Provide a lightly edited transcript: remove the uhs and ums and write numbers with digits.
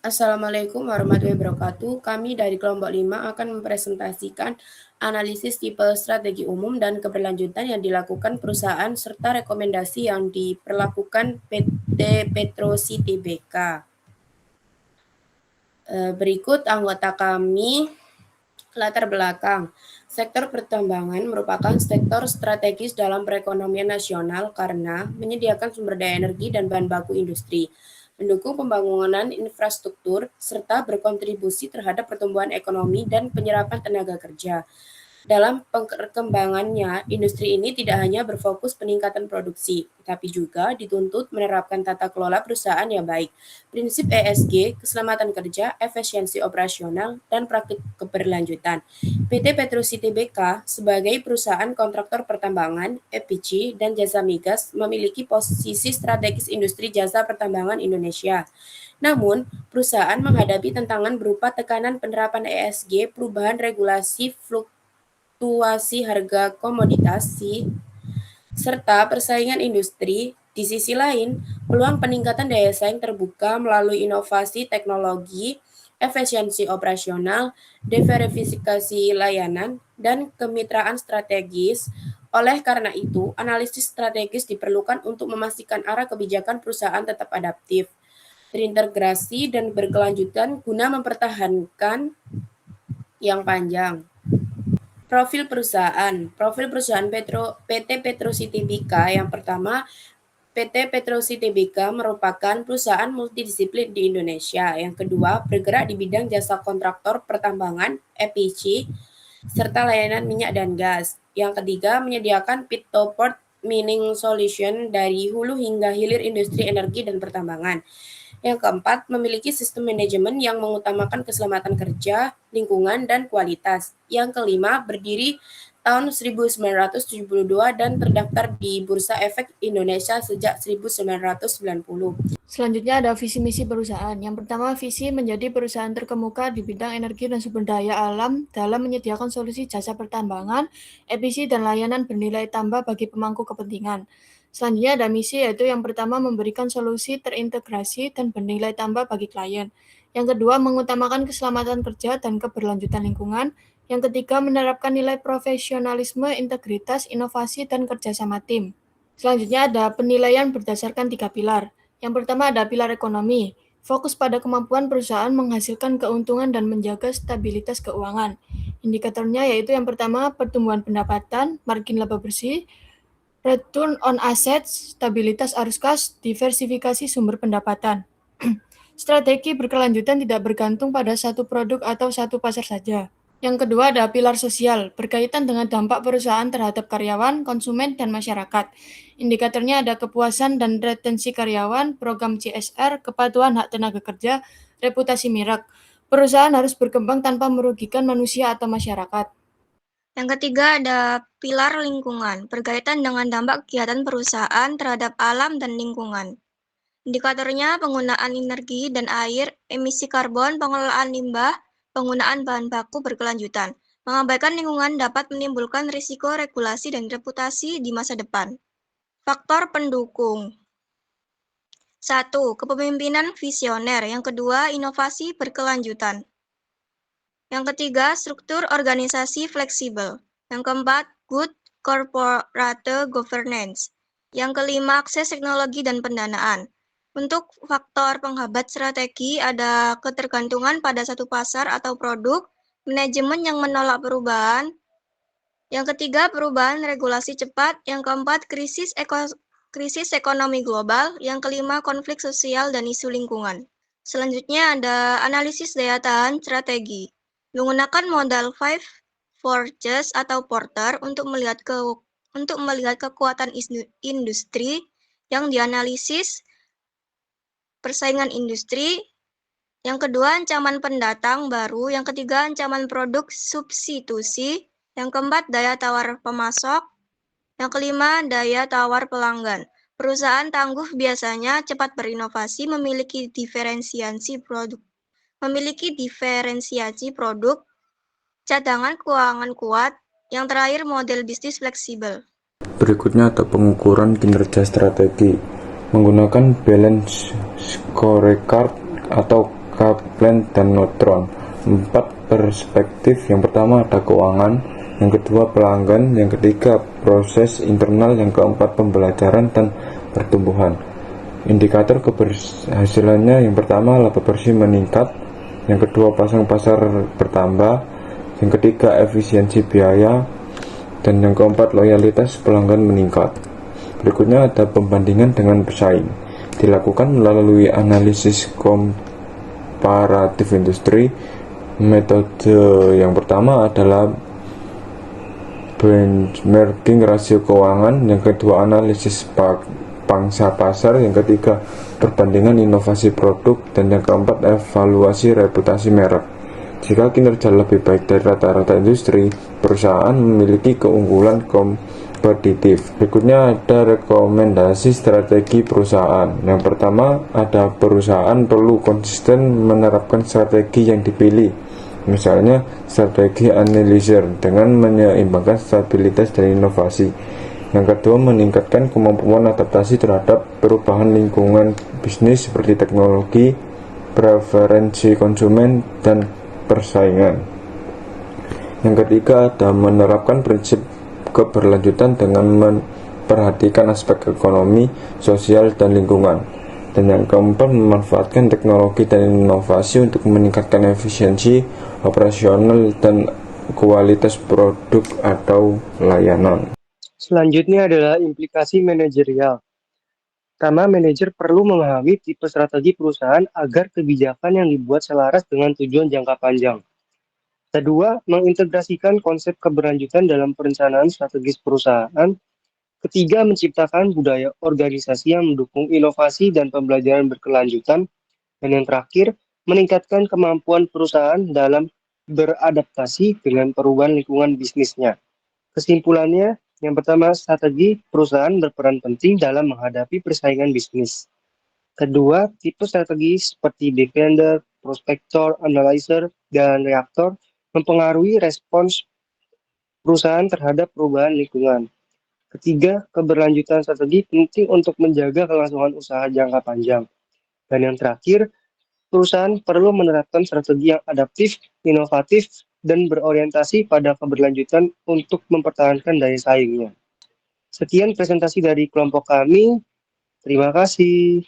Assalamualaikum warahmatullahi wabarakatuh. Kami dari kelompok 5 akan mempresentasikan analisis tipe strategi umum dan keberlanjutan yang dilakukan perusahaan serta rekomendasi yang diperlakukan PT Petrosi Tbk. Berikut anggota kami. Latar belakang. Sektor pertambangan merupakan sektor strategis dalam perekonomian nasional karena menyediakan sumber daya energi dan bahan baku industri, mendukung pembangunan infrastruktur, serta berkontribusi terhadap pertumbuhan ekonomi dan penyerapan tenaga kerja. Dalam perkembangannya, industri ini tidak hanya berfokus peningkatan produksi, tapi juga dituntut menerapkan tata kelola perusahaan yang baik, prinsip ESG, keselamatan kerja, efisiensi operasional, dan praktik keberlanjutan. PT Petrosi Tbk sebagai perusahaan kontraktor pertambangan, EPC, dan jasa migas memiliki posisi strategis industri jasa pertambangan Indonesia. Namun, perusahaan menghadapi tantangan berupa tekanan penerapan ESG, perubahan regulasi fluktuasi harga komoditas, serta persaingan industri. Di sisi lain, peluang peningkatan daya saing terbuka melalui inovasi teknologi, efisiensi operasional, diversifikasi layanan, dan kemitraan strategis. Oleh karena itu, analisis strategis diperlukan untuk memastikan arah kebijakan perusahaan tetap adaptif, terintegrasi, dan berkelanjutan guna mempertahankan yang panjang. Profil perusahaan PT Petrosi Tbk. Yang pertama, PT Petrosi Tbk merupakan perusahaan multidisiplin di Indonesia. Yang kedua, bergerak di bidang jasa kontraktor pertambangan, EPC, serta layanan minyak dan gas. Yang ketiga, menyediakan pit to port mining solution dari hulu hingga hilir industri energi dan pertambangan. Yang keempat, memiliki sistem manajemen yang mengutamakan keselamatan kerja, lingkungan, dan kualitas. Yang kelima, berdiri tahun 1972 dan terdaftar di Bursa Efek Indonesia sejak 1990. Selanjutnya ada visi misi perusahaan. Yang pertama, visi menjadi perusahaan terkemuka di bidang energi dan sumber daya alam dalam menyediakan solusi jasa pertambangan, EPC, dan layanan bernilai tambah bagi pemangku kepentingan. Selanjutnya ada misi, yaitu yang pertama memberikan solusi terintegrasi dan bernilai tambah bagi klien. Yang kedua, mengutamakan keselamatan kerja dan keberlanjutan lingkungan. Yang ketiga, menerapkan nilai profesionalisme, integritas, inovasi, dan kerjasama tim. Selanjutnya ada penilaian berdasarkan 3 pilar. Yang pertama ada pilar ekonomi, fokus pada kemampuan perusahaan menghasilkan keuntungan dan menjaga stabilitas keuangan. Indikatornya yaitu yang pertama pertumbuhan pendapatan, margin laba bersih, return on assets, stabilitas arus kas, diversifikasi sumber pendapatan. Strategi berkelanjutan tidak bergantung pada satu produk atau satu pasar saja. Yang kedua ada pilar sosial, berkaitan dengan dampak perusahaan terhadap karyawan, konsumen, dan masyarakat. Indikatornya ada kepuasan dan retensi karyawan, program CSR, kepatuhan hak tenaga kerja, reputasi merek. Perusahaan harus berkembang tanpa merugikan manusia atau masyarakat. Yang ketiga ada pilar lingkungan, berkaitan dengan dampak kegiatan perusahaan terhadap alam dan lingkungan. Indikatornya penggunaan energi dan air, emisi karbon, pengelolaan limbah, penggunaan bahan baku berkelanjutan. Mengabaikan lingkungan dapat menimbulkan risiko regulasi dan reputasi di masa depan. Faktor pendukung. 1. Kepemimpinan visioner. Yang kedua, inovasi berkelanjutan. Yang ketiga, struktur organisasi fleksibel. Yang keempat, good corporate governance. Yang kelima, akses teknologi dan pendanaan. Untuk faktor penghambat strategi ada ketergantungan pada satu pasar atau produk, manajemen yang menolak perubahan. Yang ketiga, perubahan regulasi cepat. Yang keempat, krisis ekonomi global. Yang kelima, konflik sosial dan isu lingkungan. Selanjutnya ada analisis daya tahan strategi. Menggunakan modal 5 forges atau Porter untuk melihat kekuatan industri yang dianalisis, persaingan industri, yang kedua ancaman pendatang baru, yang ketiga ancaman produk substitusi, yang keempat daya tawar pemasok, yang kelima daya tawar pelanggan. Perusahaan tangguh biasanya cepat berinovasi, memiliki diferensiasi produk, cadangan keuangan kuat, yang terakhir model bisnis fleksibel. Berikutnya ada pengukuran kinerja strategi menggunakan balance scorecard atau Kaplan dan Neutron. 4 perspektif. Yang pertama ada keuangan, yang kedua pelanggan, yang ketiga proses internal, yang keempat pembelajaran dan pertumbuhan. Indikator keberhasilannya, yang pertama laba bersih meningkat, yang kedua pasang pasar bertambah, yang ketiga efisiensi biaya, dan yang keempat loyalitas pelanggan meningkat. Berikutnya ada pembandingan dengan pesaing. Dilakukan melalui analisis komparatif industri. Metode yang pertama adalah benchmarking rasio keuangan, yang kedua analisis pangsa pasar, yang ketiga perbandingan inovasi produk, dan yang keempat evaluasi reputasi merek. Jika kinerja lebih baik dari rata-rata industri, perusahaan memiliki keunggulan kompetitif. Berikutnya ada rekomendasi strategi perusahaan. Yang pertama, ada perusahaan perlu konsisten menerapkan strategi yang dipilih. Misalnya, strategi analisir dengan menyeimbangkan stabilitas dan inovasi. Yang kedua, meningkatkan kemampuan adaptasi terhadap perubahan lingkungan bisnis seperti teknologi, preferensi konsumen, dan persaingan. Yang ketiga, ada menerapkan prinsip keberlanjutan dengan memperhatikan aspek ekonomi, sosial, dan lingkungan. Dan yang keempat, memanfaatkan teknologi dan inovasi untuk meningkatkan efisiensi operasional dan kualitas produk atau layanan. Selanjutnya adalah implikasi manajerial. Pertama, manajer perlu memahami tipe strategi perusahaan agar kebijakan yang dibuat selaras dengan tujuan jangka panjang. Kedua, mengintegrasikan konsep keberlanjutan dalam perencanaan strategis perusahaan. Ketiga, menciptakan budaya organisasi yang mendukung inovasi dan pembelajaran berkelanjutan. Dan yang terakhir, meningkatkan kemampuan perusahaan dalam beradaptasi dengan perubahan lingkungan bisnisnya. Kesimpulannya, yang pertama, strategi perusahaan berperan penting dalam menghadapi persaingan bisnis. Kedua, tipe strategi seperti defender, prospector, analyzer, dan reaktor mempengaruhi respons perusahaan terhadap perubahan lingkungan. Ketiga, keberlanjutan strategi penting untuk menjaga kelangsungan usaha jangka panjang. Dan yang terakhir, perusahaan perlu menerapkan strategi yang adaptif, inovatif, dan berorientasi pada keberlanjutan untuk mempertahankan daya saingnya. Sekian presentasi dari kelompok kami. Terima kasih.